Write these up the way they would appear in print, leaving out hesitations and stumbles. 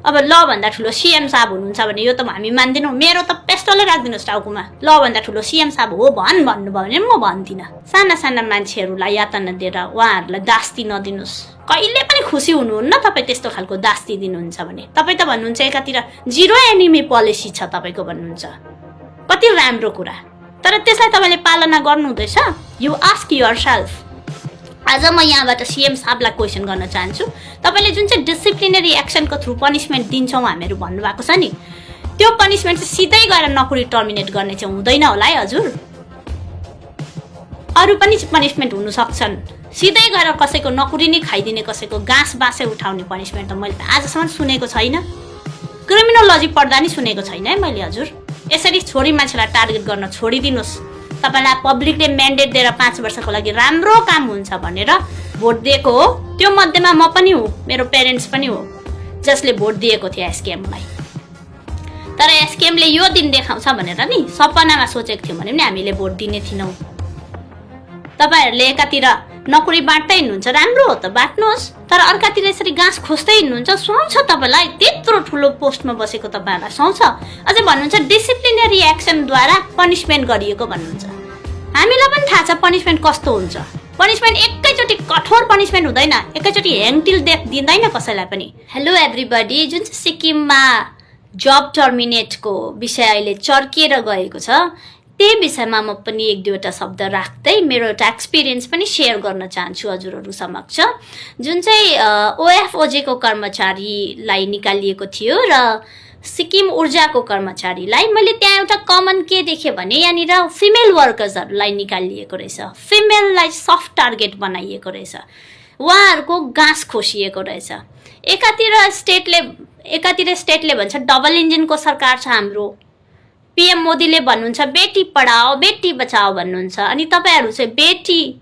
अब ल भन्दा ठुलो सीएम साहब हुनुहुन्छ भने यो त हामी मान्दैनौँ। मेरो त पेस्टलै राखिदिनुहोस् टाउकोमा, ल भन्दा ठुलो सीएम साहब हो भन्नुभयो भने म भन्दिनँ। साना साना मान्छेहरूलाई यातना दिएर उहाँहरूलाई दास्ती नदिनुहोस्। कहिले पनि खुसी हुनुहुन्न तपाईँ त्यस्तो खालको दास्ती दिनुहुन्छ भने। तपाईँ त भन्नुहुन्छ एकातिर जिरो एनिमी पोलिसी छ तपाईँको भन्नुहुन्छ, कति राम्रो कुरा, तर त्यसलाई तपाईँले पालना गर्नुहुँदैछ? You ask yourself. आज म यहाँबाट सीएम साहबलाई क्वेसन गर्न चाहन्छु, तपाईँले जुन चाहिँ डिसिप्लिनरी एक्सनको थ्रु पनिसमेन्ट दिन्छौँ हामीहरू भन्नुभएको छ नि, त्यो पनिसमेन्ट चाहिँ सिधै गएर नोकरी टर्मिनेट गर्ने चाहिँ हुँदैन होला है हजुर? अरू पनि पनिसमेन्ट हुन सक्छन्, सिधै गएर कसैको नोकरी नै खाइदिने, कसैको गाँस बाँसे उठाउने पनिसमेन्ट त मैले आजसम्म सुनेको छैन। क्रिमिनोलोजी पढ्दा नि सुनेको छैन है मैले हजुर। यसरी छोरी मान्छेलाई टार्गेट गर्न छोडिदिनुहोस्। तपाईँलाई पब्लिकले म्यान्डेट दिएर 5 वर्षको लागि राम्रो काम हुन्छ भनेर भोट दिएको हो। त्यो मध्येमा म पनि हो, मेरो पेरेन्ट्स पनि हो, जसले भोट दिएको थियो एसकेएमलाई। तर एसकेएमले यो दिन देखाउँछ भनेर नि सपनामा सोचेको थियौँ भने पनि हामीले भोट दिने थिएनौँ। तपाईँहरूले एकातिर नोकरी बाँड्दै हिँड्नुहुन्छ, राम्रो हो त बाँड्नुहोस्, तर अर्कातिर यसरी गाँस खोज्दै हिँड्नुहुन्छ, सुहाउँछ तपाईँलाई? त्यत्रो ठुलो पोस्टमा बसेको तपाईँहरूलाई सुहाउँछ? अझै भन्नुहुन्छ डिसिप्लिनरी एक्सनद्वारा पनिसमेन्ट गरिएको भन्नुहुन्छ। हामीलाई पनि थाहा छ पनिसमेन्ट कस्तो हुन्छ। पनिसमेन्ट एकैचोटि कठोर पनिसमेन्ट हुँदैन, एकैचोटि ह्याङ टिल डेथ दिँदैन कसैलाई पनि। हेलो एभ्रिबडी, जुन चाहिँ सिक्किममा जब टर्मिनेटको विषय अहिले चर्किएर गएको छ, त्यही विषयमा म पनि 1-2वटा शब्द राख्दै मेरो एउटा एक्सपिरियन्स पनि सेयर गर्न चाहन्छु हजुरहरू समक्ष। जुन चाहिँ ओएफओजेको कर्मचारीलाई निकालिएको थियो र सिक्किम ऊर्जाको कर्मचारीलाई, मैले त्यहाँ एउटा कमन के देखेँ भने यहाँनिर फिमेल वर्कर्सहरूलाई निकालिएको रहेछ, फिमेललाई सफ्ट टार्गेट बनाइएको रहेछ, उहाँहरूको गाँस खोसिएको रहेछ। एकातिर स्टेटले भन्छ डबल इन्जिनको सरकार छ हाम्रो, पीएम मोदीले भन्नुहुन्छ बेटी पढाओ बेटी बचाओ भन्नुहुन्छ, अनि तपाईँहरू चाहिँ बेटी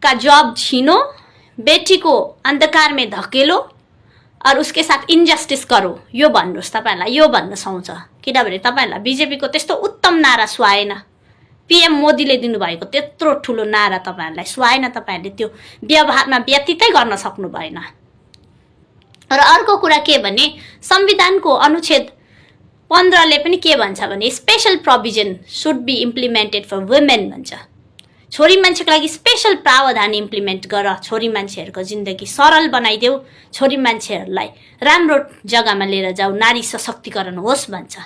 का जॉब छीनो, बेटी को अंधकार में धकेलो और उसके साथ इन्जस्टिस करो, यो भन्नुहोस्। तपाईँहरूलाई यो भन्न सुहाउँछ किनभने तपाईँहरूलाई बीजेपीको त्यस्तो उत्तम नारा सुहाएन, पीएम मोदीले दिनुभएको त्यत्रो ठुलो नारा तपाईँहरूलाई सुहाएन, तपाईँहरूले त्यो व्यवहारमा व्यतीतै गर्न सक्नु भएन। र अर्को कुरा के भने संविधानको अनुच्छेद 15ले पनि के भन्छ भने special provision should be implemented for women भन्छ। छोरी मान्छेको लागि स्पेशल प्रावधान इम्प्लिमेन्ट गर, छोरी मान्छेहरूको जिन्दगी सरल बनाइदेऊ, छोरी मान्छेहरूलाई राम्रो जग्गामा लिएर जाऊ, नारी सशक्तिकरण होस् भन्छ।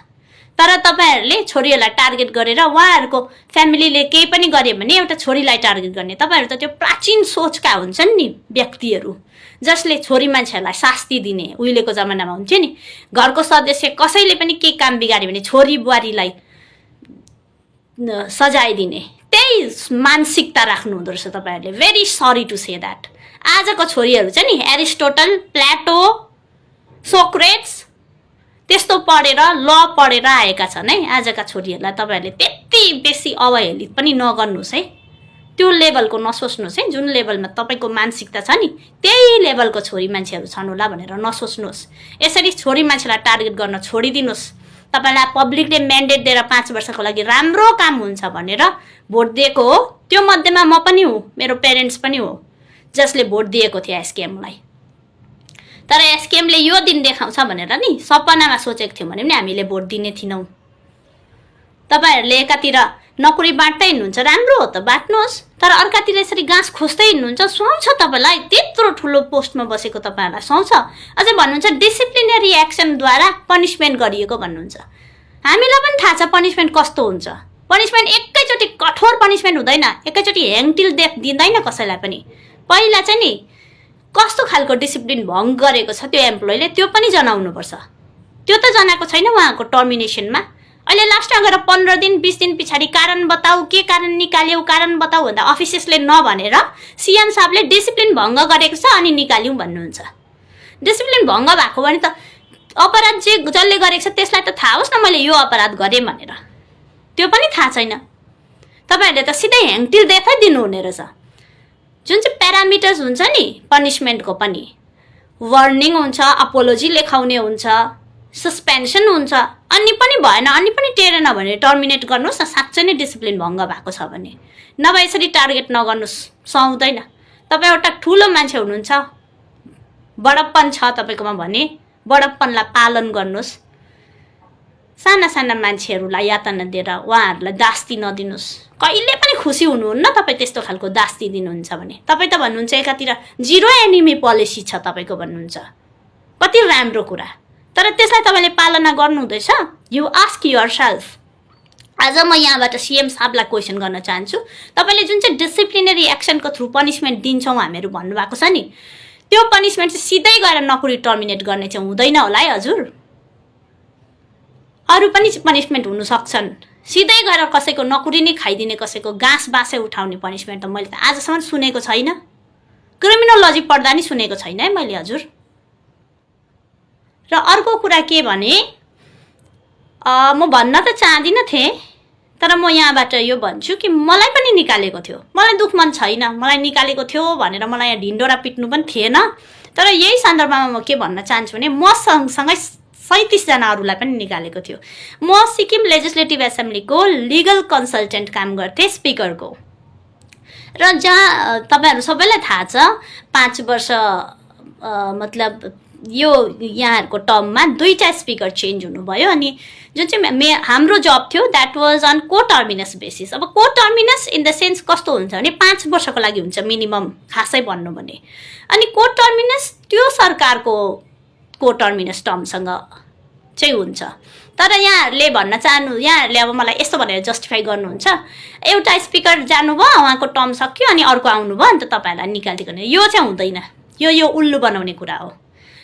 तर तपाईँहरूले छोरीहरूलाई टार्गेट गरेर उहाँहरूको फ्यामिलीले केही पनि गरे भने एउटा छोरीलाई टार्गेट गर्ने, तपाईँहरू त त्यो प्राचीन सोचका हुन्छन् नि व्यक्तिहरू, जसले छोरी मान्छेहरूलाई शास्ति दिने। उहिलेको जमानामा हुन्थ्यो नि, घरको सदस्य कसैले पनि के काम बिगाड्यो भने छोरी बुहारीलाई सजाय दिने, त्यही मानसिकता राख्नु हुँदो रहेछ तपाईँहरूले। Very sorry to say that. आजको छोरीहरू चाहिँ नि एरिस्टोटल, प्लाटो, सोक्रेट्स त्यस्तो पढेर ल पढेर आएका छन् है। आजका छोरीहरूलाई तपाईँहरूले त्यति बेसी अवहेलित पनि नगर्नुहोस् है, त्यो लेभलको नसोच्नुहोस् है। जुन लेभलमा तपाईँको मानसिकता छ नि त्यही लेभलको छोरी मान्छेहरू छन् होला भनेर नसोच्नुहोस्। यसरी छोरी मान्छेलाई टार्गेट गर्न छोडिदिनुहोस्। तपाईँलाई पब्लिकले म्यान्डेट दिएर 5 वर्षको लागि राम्रो काम हुन्छ भनेर भोट दिएको हो। त्यो मध्येमा म पनि हो, मेरो पेरेन्ट्स पनि हो, जसले भोट दिएको थियो एसकेएमलाई। तर एसकेएमले यो दिन देखाउँछ भनेर नि सपनामा सोचेको थियौँ भने पनि हामीले भोट दिने थिएनौँ। तपाईँहरूले एकातिर नोकरी बाँड्दै हिँड्नुहुन्छ, राम्रो हो त बाँड्नुहोस्, तर अर्कातिर यसरी गाँस खोज्दै हिँड्नुहुन्छ, सुहाउँछ तपाईँलाई? त्यत्रो ठुलो पोस्टमा बसेको तपाईँहरूलाई सुहाउँछ? अझै भन्नुहुन्छ डिसिप्लिनरी एक्सनद्वारा पनिसमेन्ट गरिएको भन्नुहुन्छ। हामीलाई पनि थाहा छ पनिसमेन्ट कस्तो हुन्छ। पनिसमेन्ट एकैचोटि कठोर पनिसमेन्ट हुँदैन, एकैचोटि ह्याङ टिल डेथ दिँदैन कसैलाई पनि। पहिला चाहिँ नि कस्तो खालको डिसिप्लिन भङ्ग गरेको छ त्यो एम्प्लोइले त्यो पनि जनाउनुपर्छ। त्यो त जनाएको छैन उहाँको टर्मिनेसनमा। अहिले लास्टमा गएर 15 दिन 20 दिन पछाडि कारण बताऊ, के कारण निकाल्यौ, कारण बताऊ भन्दा अफिसेसले नभनेर सीएम साहबले डिसिप्लिन भङ्ग गरेको छ अनि निकाल्यौँ भन्नुहुन्छ। डिसिप्लिन भङ्ग भएको भने त अपराध जसले गरेको छ त्यसलाई त थाहा होस् न मैले यो अपराध गरेँ भनेर। त्यो पनि थाहा छैन। तपाईँहरूले त सिधै ह्याङ टिल डेथै दिनुहुने रहेछ। जुन चाहिँ प्यारामिटर्स हुन्छ नि पनिसमेन्टको पनि, वार्निङ हुन्छ, अपोलोजी लेखाउने हुन्छ, सस्पेन्सन हुन्छ, अनि पनि भएन, अनि पनि टेरेन भने टर्मिनेट गर्नुहोस् न, साँच्चै नै डिसिप्लिन भङ्ग भएको छ भने। नभए यसरी टार्गेट नगर्नुहोस्, सुहाउँदैन। तपाईँ एउटा ठुलो मान्छे हुनुहुन्छ, बडप्पन छ तपाईँकोमा भने बडप्पनलाई पालन गर्नुहोस्, साना साना मान्छेहरूलाई यातना दिएर उहाँहरूलाई दास्ती नदिनुहोस्। कहिले पनि खुसी हुनुहुन्न तपाईँ त्यस्तो खालको दास्ती दिनुहुन्छ भने। तपाईँ त भन्नुहुन्छ एकातिर जिरो एनिमी पोलिसी छ तपाईँको भन्नुहुन्छ, कति राम्रो कुरा, तर त्यसलाई तपाईँले पालना गर्नुहुँदैछ? You ask yourself. आज म यहाँबाट सीएम साहबलाई क्वेसन गर्न चाहन्छु, तपाईँले जुन चाहिँ डिसिप्लिनरी एक्सनको थ्रु पनिसमेन्ट दिन्छौँ हामीहरू भन्नुभएको छ नि, त्यो पनिसमेन्ट चाहिँ सिधै गएर नोकरी टर्मिनेट गर्ने चाहिँ हुँदैन होला है हजुर? अरू पनि पनिसमेन्ट हुन सक्छन्, सिधै गएर कसैको नोकरी नै खाइदिने, कसैको गाँस बाँसै उठाउने पनिसमेन्ट त मैले त आजसम्म सुनेको छैन। क्रिमिनोलोजी पढ्दा नि सुनेको छैन है मैले हजुर। र अर्को कुरा के भने, म भन्न त चाहदिनँ थिएँ, तर म यहाँबाट यो भन्छु कि मलाई पनि निकालेको थियो। मलाई दुख मन छैन, मलाई निकालेको थियो भनेर मलाई यहाँ ढिन्डोरा पिट्नु पनि थिएन। तर यही सन्दर्भमा म के भन्न चाहन्छु भने, म सँगसँगै 37 जना अरूलाई पनि निकालेको थियो। म सिक्किम लेजिस्लेटिभ एसेम्ब्लीको लिगल कन्सल्टेन्ट काम गर्थेँ, स्पिकरको। र जहाँ तपाईँहरू सबैलाई थाहा छ 5 वर्ष मतलब यो यहाँहरूको टर्ममा 2टा स्पिकर चेन्ज हुनुभयो। अनि जुन चाहिँ हाम्रो जब थियो द्याट वाज अन को टर्मिनस बेसिस। अब को टर्मिनस इन द सेन्स कस्तो हुन्छ भने 5 वर्षको लागि हुन्छ मिनिमम, खासै भन्नु भने। अनि को टर्मिनस त्यो सरकारको को टर्मिनस टर्मसँग चाहिँ हुन्छ। तर यहाँहरूले भन्न यहाँहरूले अब मलाई यस्तो भनेर जस्टिफाई गर्नुहुन्छ, एउटा स्पिकर जानुभयो, उहाँको टर्म सक्यो, अनि अर्को आउनुभयो, अन्त तपाईँहरूलाई निकालिदिएको नि। यो चाहिँ हुँदैन, यो उल्लु बनाउने कुरा हो।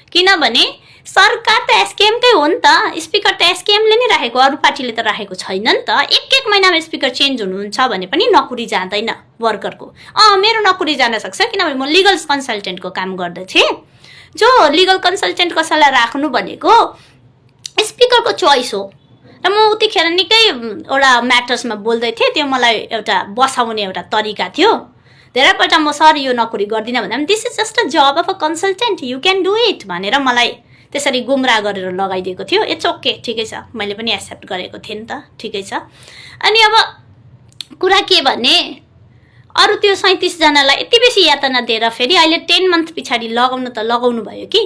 किनभने सरकार त एसकेएमकै हो नि त, स्पिकर त एसकेएमले नै राखेको, अरू पार्टीले त राखेको छैन नि त। एक महिनामा स्पिकर चेन्ज हुनुहुन्छ भने पनि नोकरी जाँदैन वर्करको। मेरो नोकरी जान सक्छ, किनभने म लिगल कन्सल्टेन्टको काम गर्दथेँ। जो लिगल कन्सल्टेन्ट कसैलाई राख्नु भनेको स्पिकरको चोइस हो। र म उतिखेर निकै एउटा म्याटर्समा बोल्दै थिएँ, त्यो मलाई एउटा बसाउने एउटा तरिका थियो। धेरैपल्ट म सर यो नोकरी गर्दिनँ भन्दा पनि this is just a job of a consultant, you can do it भनेर मलाई त्यसरी गुमराह गरेर लगाइदिएको थियो। इट्स ओके, ठिकै छ, मैले पनि एक्सेप्ट गरेको थिएँ नि त, ठिकै छ। अनि अब कुरा के भने, अरू त्यो 37 जनालाई यति बेसी यातना दिएर फेरि अहिले 10 मन्थ पछाडि लगाउनु त लगाउनु भयो कि,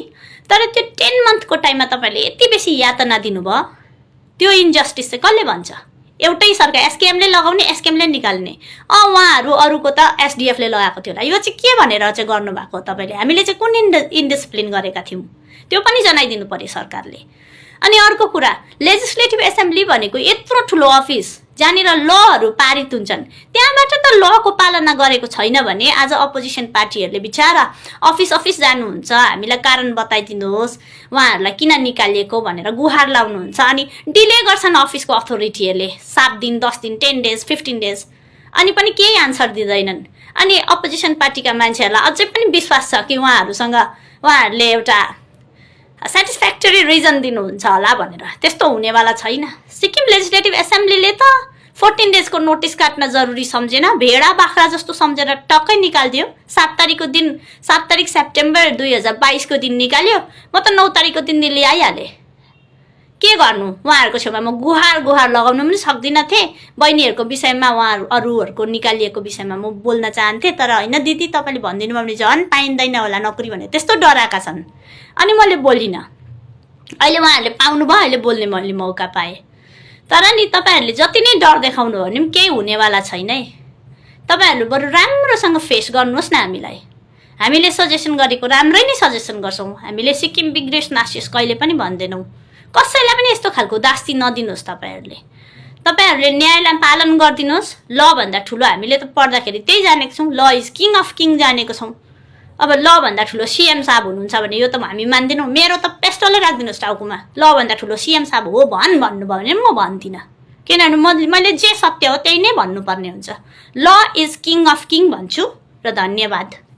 तर त्यो 10 मन्थको टाइममा तपाईँले यति बेसी यातना दिनुभयो, त्यो इन्जस्टिस चाहिँ कसले भन्छ? एउटै सरकार एसकेएमले लगाउने, एसकेएमले निकाल्ने। उहाँहरू अरूको त एसडिएफले लगाएको थियो होला। यो चाहिँ के भनेर चाहिँ गर्नुभएको तपाईँले? हामीले चाहिँ कुन इन्डिसिप्लिन गरेका थियौँ त्यो पनि जनाइदिनु पर्यो सरकारले। अनि अर्को कुरा, लेजिस्लेटिभ एसेम्ब्ली भनेको यत्रो ठुलो अफिस जहाँनिर लहरू पारित हुन्छन्, त्यहाँबाट त लको पालना गरेको छैन भने आज अपोजिसन पार्टीहरूले बिचारा अफिस जानुहुन्छ, हामीलाई कारण बताइदिनुहोस्, उहाँहरूलाई किन निकालिएको भनेर गुहार लाउनुहुन्छ। अनि डिले गर्छन् अफिसको अथोरिटीहरूले 7 दिन, 10 दिन, 10 डेज, 15 डेज, अनि पनि केही आन्सर दिँदैनन्। अनि अपोजिसन पार्टीका मान्छेहरूलाई अझै पनि विश्वास छ कि उहाँहरूले एउटा सेटिस्फ्याक्टरी रिजन दिनुहुन्छ होला भनेर। त्यस्तो हुनेवाला छैन। सिक्किम लेजिस्लेटिभ एसेम्ब्लीले त 14 डेजको नोटिस काट्न जरुरी सम्झेन, भेडा बाख्रा जस्तो सम्झेर टक्कै निकालिदियो। 7 तारिक सेप्टेम्बर 2022 को दिन निकाल्यो। म त 9 तारिकको दिन दिल्ली आइहालेँ। के गर्नु, उहाँहरूको छेउमा म गुहार लगाउन पनि सक्दिनँ थिएँ। बहिनीहरूको विषयमा, उहाँहरू अरूहरूको निकालिएको विषयमा म बोल्न चाहन्थेँ, तर होइन दिदी तपाईँले भनिदिनु भयो भने झन् पाइँदैन होला नोकरी भने त्यस्तो डराएका छन्। अनि मैले बोलिनँ। अहिले उहाँहरूले पाउनुभयो, अहिले बोल्ने मैले मौका पाएँ। तर नि तपाईँहरूले जति नै डर देखाउनु हो भने पनि केही हुनेवाला छैन है। तपाईँहरू बरु राम्रोसँग फेस गर्नुहोस् न हामीलाई। हामीले सजेसन गरेको राम्रै नै सजेसन गर्छौँ। हामीले सिक्किम बिग्रेस नासियोस् कहिले पनि भन्दैनौँ। कसैलाई पनि यस्तो खालको दास्ती नदिनुहोस्। तपाईँहरूले न्यायलाई पालन गरिदिनुहोस्। ल भन्दा ठुलो हामीले त पढ्दाखेरि त्यही जानेको छौँ, ल इज किङ अफ किङ जानेको छौँ। अब ल भन्दा ठुलो सीएम साहब हुनुहुन्छ भने यो त हामी मान्दैनौँ। मेरो त पेस्टलै राखिदिनुहोस् टाउकोमा, ल भन्दा ठुलो सीएम साहब हो भन्नुभयो भने म भन्दिनँ, किनभने मैले जे सत्य हो त्यही नै भन्नुपर्ने हुन्छ। ल इज किङ अफ किङ भन्छु र धन्यवाद।